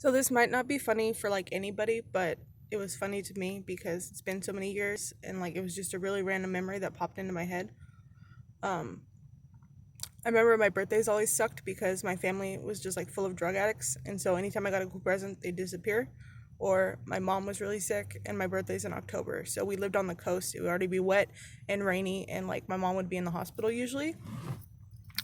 So this might not be funny for like anybody, but it was funny to me because it's been so many years and like it was just a really random memory that popped into my head. Um I remember my birthdays always sucked because my family was just like full of drug addicts, and so anytime I got a cool present, they'd disappear. Or my mom was really sick and my birthday's in October. So we lived on the coast. It would already be wet and rainy and like my mom would be in the hospital usually.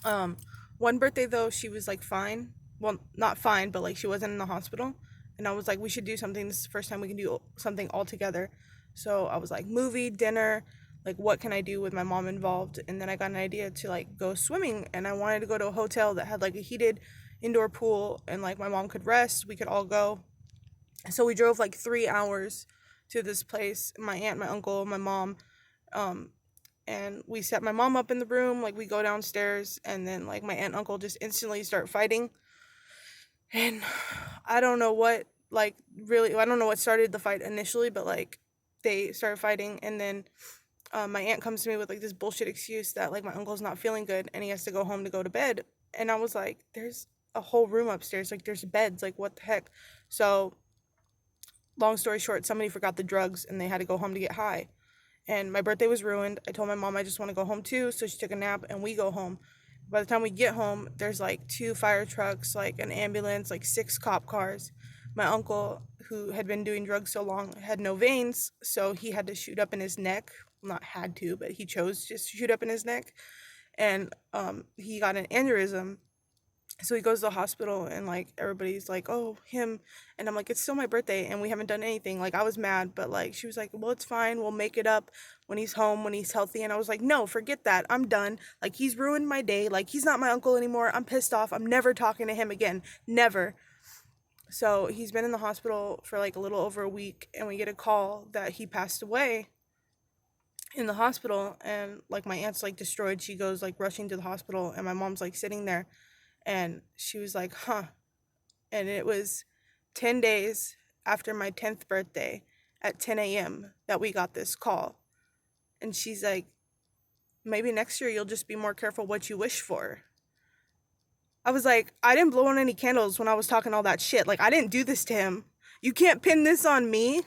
Um, One birthday though, she was like fine. Well, not fine, but like she wasn't in the hospital. And I was like, we should do something. This is the first time we can do something all together. So I was like, movie, dinner, like what can I do with my mom involved? And then I got an idea to like go swimming. And I wanted to go to a hotel that had like a heated indoor pool and like my mom could rest. We could all go. So we drove like 3 hours to this place. My aunt, my uncle, my mom. Um, and we set my mom up in the room, like we go downstairs and then like my aunt and uncle just instantly start fighting. And I don't know what, like, really, I don't know what started the fight initially, but like they started fighting. And then my aunt comes to me with like this bullshit excuse that like my uncle's not feeling good and he has to go home to go to bed. And I was like, there's a whole room upstairs, like there's beds, like what the heck. So long story short, somebody forgot the drugs and they had to go home to get high, and my birthday was ruined. I told my mom I just want to go home too, so she took a nap and we go home. By the time we get home, there's like two fire trucks, like an ambulance, like six cop cars. My uncle, who had been doing drugs so long, had no veins, so he had to shoot up in his neck. Well, not had to, but he chose to just shoot up in his neck, and he got an aneurysm. So he goes to the hospital and like everybody's like, oh, him. And I'm like, it's still my birthday and we haven't done anything. Like I was mad, but like she was like, well, it's fine, we'll make it up when he's home, when he's healthy. And I was like, no, forget that, I'm done. Like he's ruined my day, like he's not my uncle anymore, I'm pissed off, I'm never talking to him again, never. So he's been in the hospital for like a little over a week and we get a call that he passed away in the hospital. And like my aunt's like destroyed, she goes like rushing to the hospital and my mom's like sitting there and she was like, huh. And it was 10 days after my 10th birthday at 10 a.m. that we got this call. And she's like, maybe next year you'll just be more careful what you wish for. I was like, I didn't blow on any candles when I was talking all that shit. Like, I didn't do this to him. You can't pin this on me.